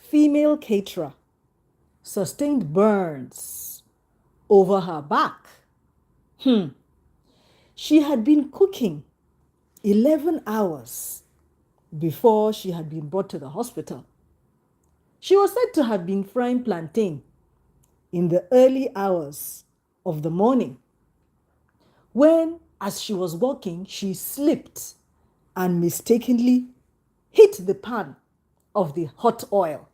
female caterer sustained burns over her back. She had been cooking 11 hours before she had been brought to the hospital. She was said to have been frying plantain in the early hours of the morning when, as she was walking, she slipped and mistakenly hit the pan of the hot oil.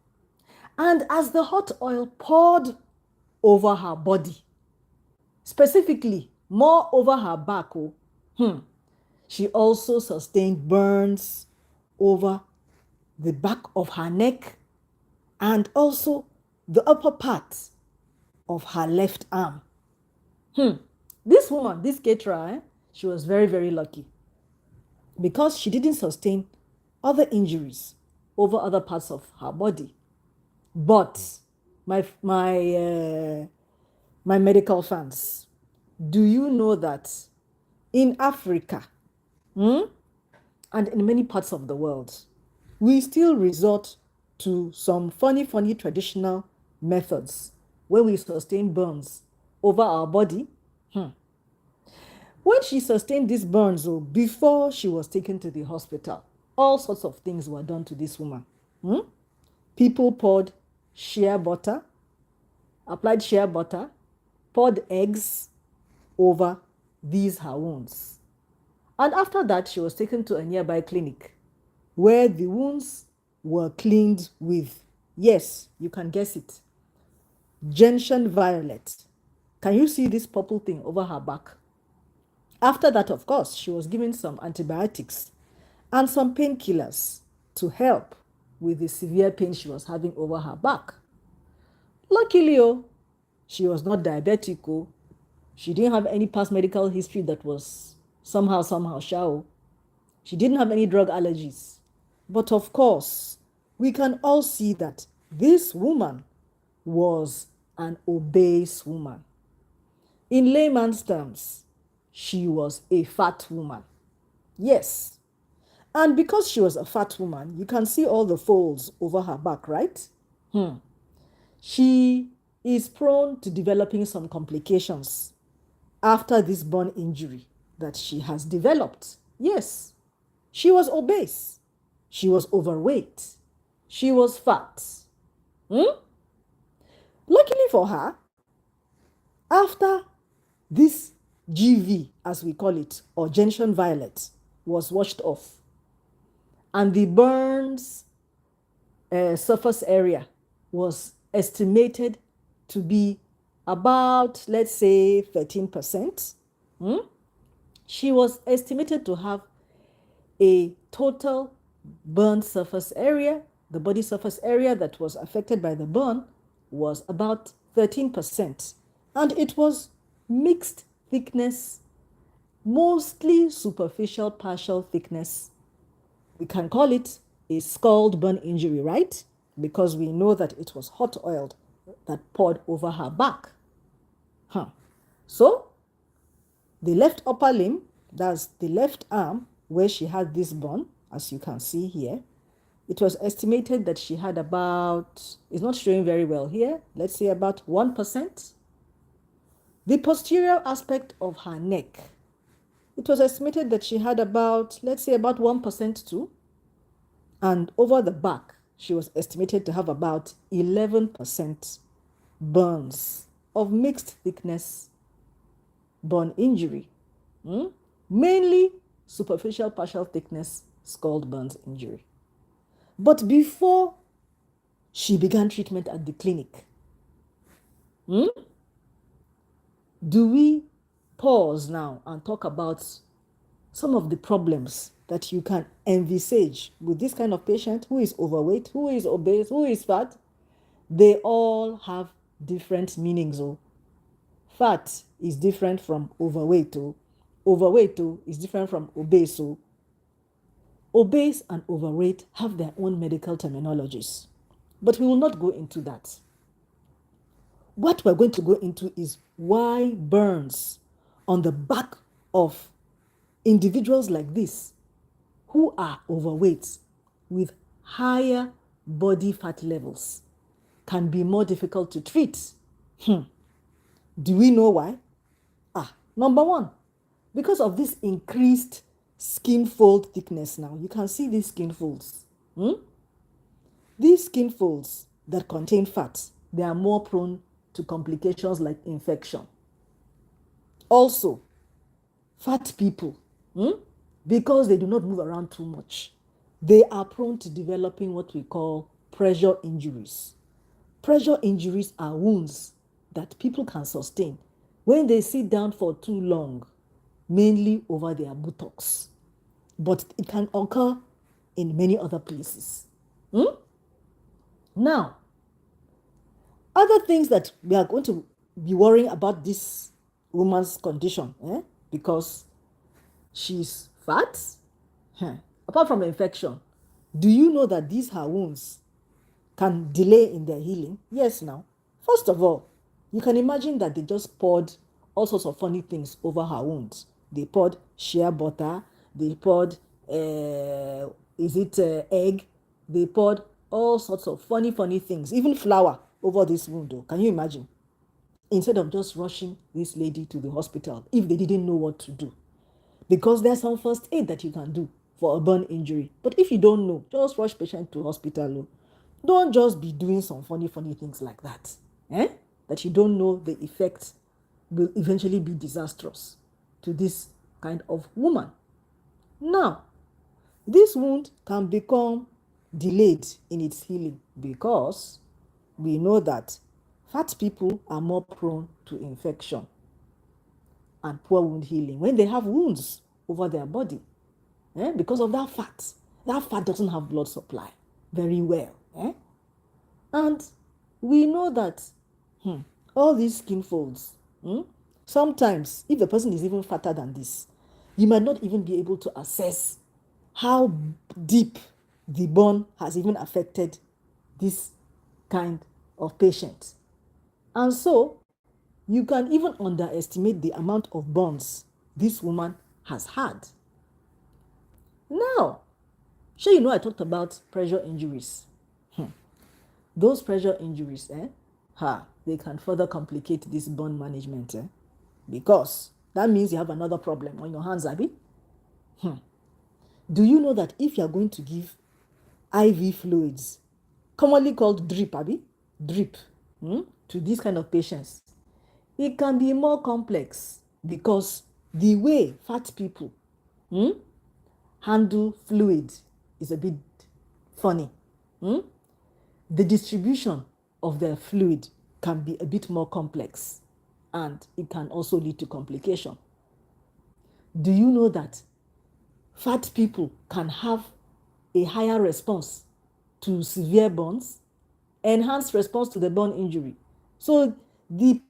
And as the hot oil poured over her body, specifically more over her back, she also sustained burns over the back of her neck and also the upper part of her left arm. This woman, this caterer, she was very, very lucky because she didn't sustain other injuries over other parts of her body. But my medical fans, do you know that in Africa and in many parts of the world, we still resort to some funny traditional methods where we sustain burns over our body? When she sustained these burns, before she was taken to the hospital, all sorts of things were done to this woman. People poured shea butter, applied shea butter, poured eggs over these her wounds. And after that, she was taken to a nearby clinic where the wounds were cleaned with, yes, you can guess it, gentian violet. Can you see this purple thing over her back? After that, of course, she was given some antibiotics and some painkillers to help with the severe pain she was having over her back. Luckily, she was not diabetic. She didn't have any past medical history that was somehow shallow. She didn't have any drug allergies. But of course, we can all see that this woman was an obese woman. In layman's terms, she was a fat woman. Yes. And because she was a fat woman, you can see all the folds over her back, right? She is prone to developing some complications after this burn injury that she has developed. Yes, she was obese. She was overweight. She was fat. Luckily for her, after this GV, as we call it, or gentian violet, was washed off, and the burns surface area was estimated to be about, let's say, 13%. She was estimated to have a total burn surface area. The body surface area that was affected by the burn was about 13%. And it was mixed thickness, mostly superficial partial thickness. We can call it a scald burn injury, right? Because we know that it was hot oil that poured over her back. So, the left upper limb, that's the left arm where she had this burn, as you can see here, it was estimated that she had about, it's not showing very well here, let's say about 1%. The posterior aspect of her neck, it was estimated that she had about, let's say about 1% too. And over the back, she was estimated to have about 11% burns of mixed thickness burn injury. Mainly superficial partial thickness scald burns injury. But before she began treatment at the clinic, do we pause now and talk about some of the problems that you can envisage with this kind of patient who is overweight, who is obese, who is fat? They all have different meanings. Fat is different from overweight. Overweight is different from obese. Obese and overweight have their own medical terminologies, but we will not go into that. What we're going to go into is why burns on the back of individuals like this who are overweight with higher body fat levels can be more difficult to treat. Do we know why? Number one, because of this increased skin fold thickness now. You can see these skin folds. These skin folds that contain fat, they are more prone to complications like infection. Also, fat people, because they do not move around too much, they are prone to developing what we call pressure injuries. Pressure injuries are wounds that people can sustain when they sit down for too long, mainly over their buttocks. But it can occur in many other places. Now, other things that we are going to be worrying about this woman's condition, because she's fat, apart from infection, do you know that these her wounds can delay in their healing? Yes, now. First of all, you can imagine that they just poured all sorts of funny things over her wounds. They poured shea butter, they poured, egg, they poured all sorts of funny things, even flour over this wound, though. Can you imagine? Instead of just rushing this lady to the hospital if they didn't know what to do. Because there's some first aid that you can do for a burn injury. But if you don't know, just rush patient to hospital. Don't just be doing some funny things like that. That you don't know the effects will eventually be disastrous to this kind of woman. Now, this wound can become delayed in its healing because we know that fat people are more prone to infection and poor wound healing when they have wounds over their body. Because of that fat. That fat doesn't have blood supply very well. And we know that all these skin folds, sometimes if the person is even fatter than this, you might not even be able to assess how deep the burn has even affected this kind of patient. And so you can even underestimate the amount of burns this woman has had. Now, sure, you know I talked about pressure injuries. Those pressure injuries, they can further complicate this burn management, because that means you have another problem on your hands, Abby. Do you know that if you are going to give IV fluids, commonly called drip, Abby, drip, to these kind of patients, it can be more complex because the way fat people handle fluid is a bit funny. The distribution of the fluid can be a bit more complex, and it can also lead to complication. Do you know that fat people can have a higher response to severe burns, enhanced response to the burn injury? So the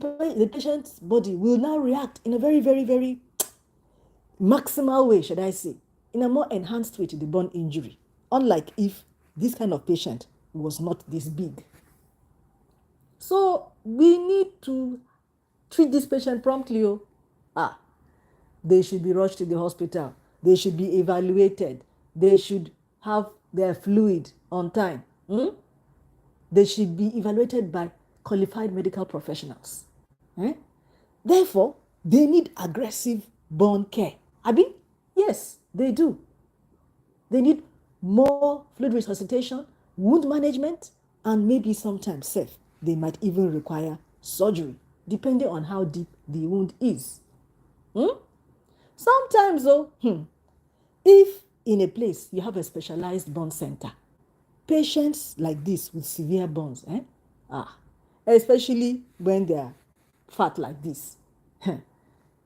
patient's body will now react in a very maximal way, should I say, in a more enhanced way to the burn injury, unlike if this kind of patient was not this big. So we need to treat this patient promptly. They should be rushed to the hospital. They should be evaluated. They should have their fluid on time. They should be evaluated by qualified medical professionals. Therefore, they need aggressive burn care. Abi? Yes, they do. They need more fluid resuscitation, wound management, and maybe sometimes safe. They might even require surgery, depending on how deep the wound is. Sometimes, if in a place you have a specialized burn center, patients like this with severe burns, especially when they are fat like this,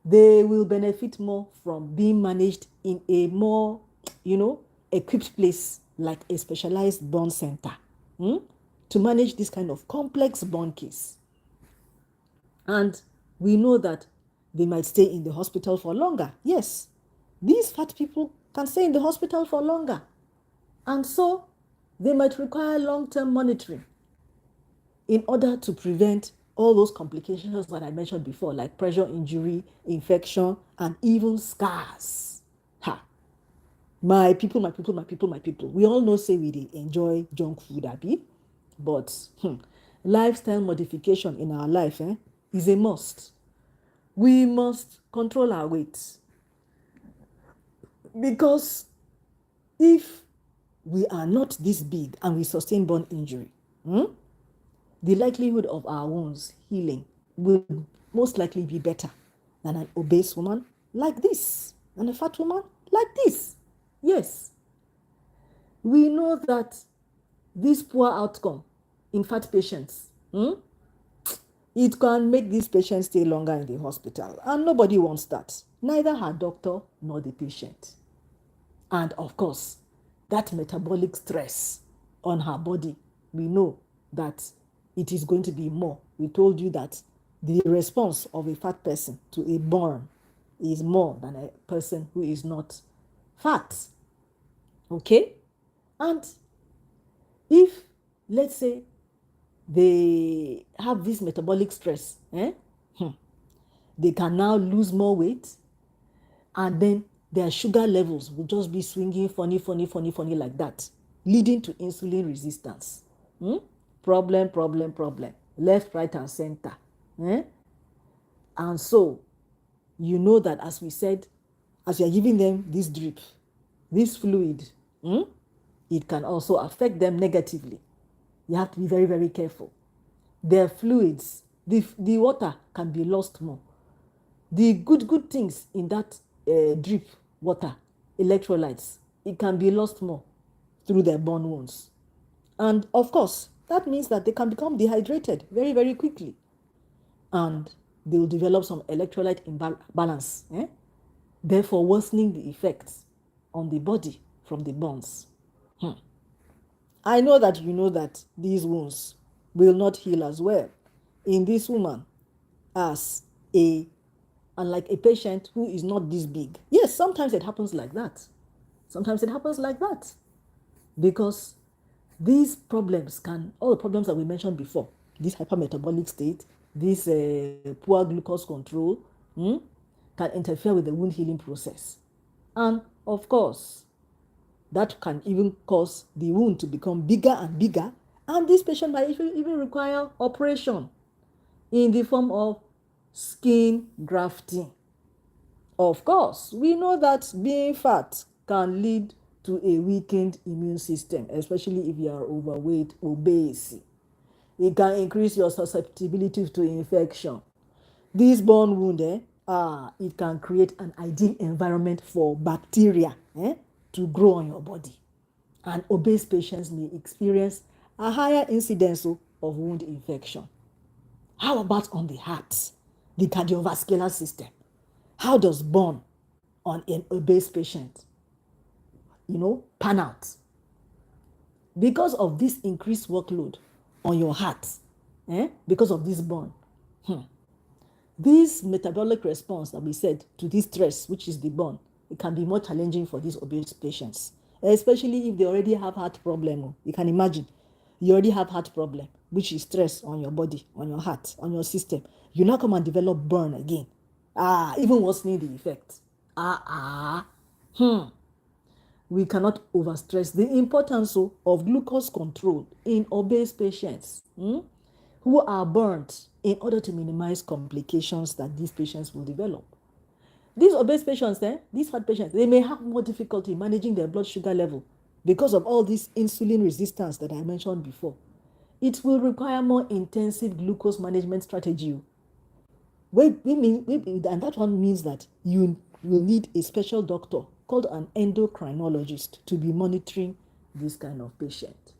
they will benefit more from being managed in a more, equipped place like a specialized burn center to manage this kind of complex burn case. And we know that they might stay in the hospital for longer. Yes, these fat people can stay in the hospital for longer. And so they might require long-term monitoring in order to prevent all those complications that I mentioned before, like pressure injury, infection, and even scars. My people, my people, my people, my people. We all know say we dey enjoy junk food, abi, but lifestyle modification in our life is a must. We must control our weight, because if we are not this big and we sustain bone injury, the likelihood of our wounds healing will most likely be better than an obese woman like this, and a fat woman like this. Yes, we know that this poor outcome in fat patients, it can make these patients stay longer in the hospital, and nobody wants that, neither her doctor nor the patient. And of course, that metabolic stress on her body, we know that it is going to be more. We told you that the response of a fat person to a burn is more than a person who is not fat. Okay? And if, let's say, they have this metabolic stress, they can now lose more weight, and then their sugar levels will just be swinging funny like that, leading to insulin resistance. Problem, left, right, and center. And so, you know that, as we said, as you're giving them this drip, this fluid, it can also affect them negatively. You have to be very, very careful. Their fluids, the water can be lost more. The good things in that drip water, electrolytes, it can be lost more through their burn wounds. And of course, that means that they can become dehydrated very, very quickly. And they will develop some electrolyte imbalance, therefore worsening the effects on the body from the burns. I know that you know that these wounds will not heal as well in this woman as unlike a patient who is not this big. Yes, sometimes it happens like that. Sometimes it happens like that. Because these problems all the problems that we mentioned before, this hypermetabolic state, this poor glucose control, can interfere with the wound healing process. And of course, that can even cause the wound to become bigger and bigger, and this patient might even require operation in the form of skin grafting. Of course, we know that being fat can lead to a weakened immune system, especially if you are overweight, obese. It can increase your susceptibility to infection. This burn wound, it can create an ideal environment for bacteria to grow on your body. And obese patients may experience a higher incidence of wound infection. How about on the heart, the cardiovascular system? How does burn on an obese patient, pan out? Because of this increased workload on your heart, because of this burn, this metabolic response that we said to this stress, which is the burn, it can be more challenging for these obese patients, especially if they already have heart problem. You can imagine, you already have heart problem, which is stress on your body, on your heart, on your system. You now come and develop burn again. Even worsening the effect. We cannot overstress the importance of glucose control in obese patients who are burnt, in order to minimize complications that these patients will develop. These obese patients, these fat patients, they may have more difficulty managing their blood sugar level because of all this insulin resistance that I mentioned before. It will require more intensive glucose management strategy. And that one means that you will need a special doctor called an endocrinologist to be monitoring this kind of patient.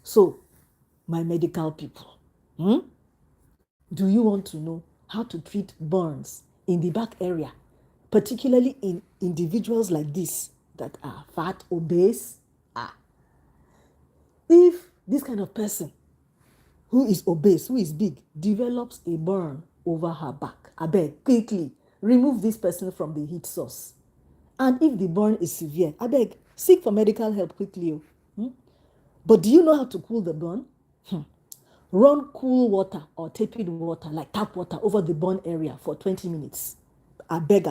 So, my medical people, do you want to know how to treat burns in the back area, particularly in individuals like this that are fat, obese? If this kind of person who is obese, who is big, develops a burn over her back, I beg, quickly remove this person from the heat source. And if the burn is severe, I beg, seek for medical help quickly. But do you know how to cool the burn? Run cool water or tepid water, like tap water, over the burn area for 20 minutes. I beg.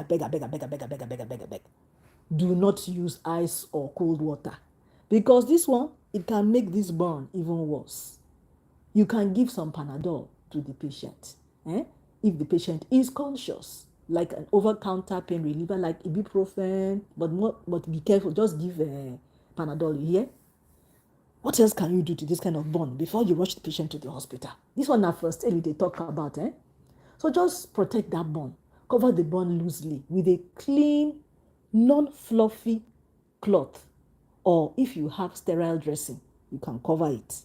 Do not use ice or cold water, because this one, it can make this burn even worse. You can give some Panadol to the patient, if the patient is conscious, like an over-counter pain reliever like ibuprofen, but be careful, just give Panadol, you hear? What else can you do to this kind of burn before you rush the patient to the hospital? This one na first aid they talk about. So just protect that burn. Cover the burn loosely with a clean, non-fluffy cloth. Or if you have sterile dressing, you can cover it.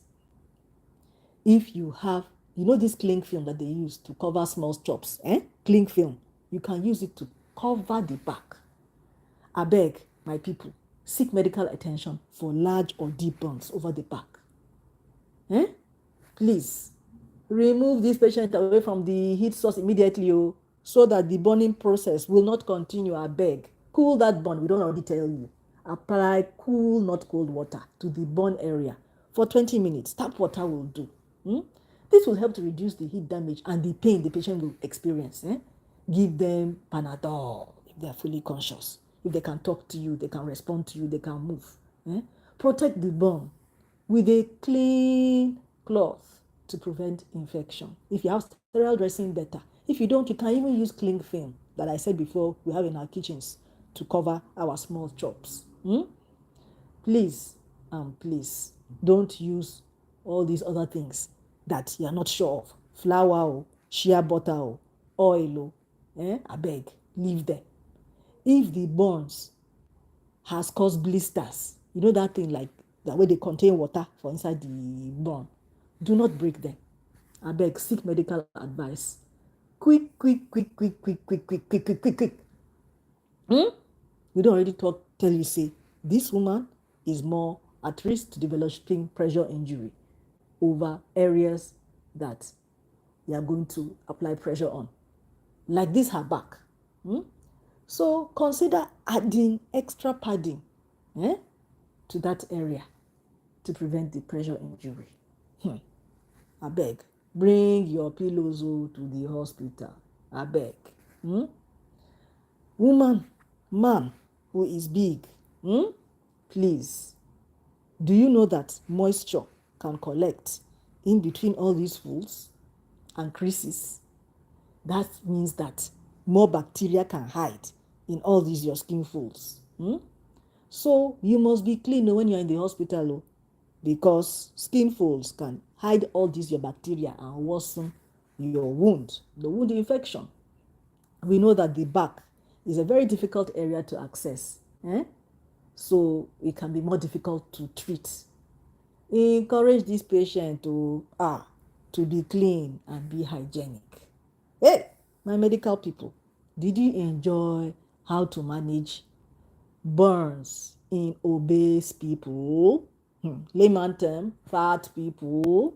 If you have, this cling film that they use to cover small chops, cling film, you can use it to cover the back. I beg, my people, seek medical attention for large or deep burns over the back. Please, remove this patient away from the heat source immediately, so that the burning process will not continue. I beg. Cool that burn. We don't already tell you. Apply cool, not cold water to the burn area for 20 minutes. Tap water will do. This will help to reduce the heat damage and the pain the patient will experience. Give them Panadol if they are fully conscious. If they can talk to you, they can respond to you, they can move. Protect the burn with a clean cloth to prevent infection. If you have sterile dressing, better. If you don't, you can even use cling film that I said before we have in our kitchens to cover our small chops. Please, please, don't use all these other things that you are not sure of. Flour, shea butter, oil, I beg, leave them. If the burns has caused blisters, that thing like that way they contain water for inside the burn, do not break them. I beg, seek medical advice. Quick. We don't already tell you, say, this woman is more at risk to developing pressure injury over areas that you are going to apply pressure on. Like this, her back. So consider adding extra padding to that area to prevent the pressure injury. I beg, bring your pillows to the hospital. I beg. Woman, man who is big, please. Do you know that moisture can collect in between all these folds and creases? That means that more bacteria can hide in all these your skin folds. So you must be clean when you're in the hospital, because skin folds can hide all these your bacteria and worsen your wound, the wound infection. We know that the back is a very difficult area to access, so it can be more difficult to treat. Encourage this patient to be clean and be hygienic. Hey, my medical people, did you enjoy how to manage burns in obese people? Layman term, fat people.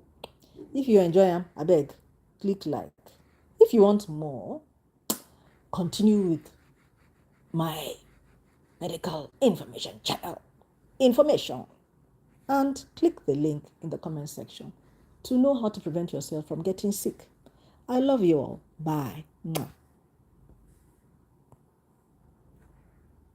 If you enjoy them, I beg, click like. If you want more, continue with my medical information channel, information, and click the link in the comment section to know how to prevent yourself from getting sick. I love you all. Bye.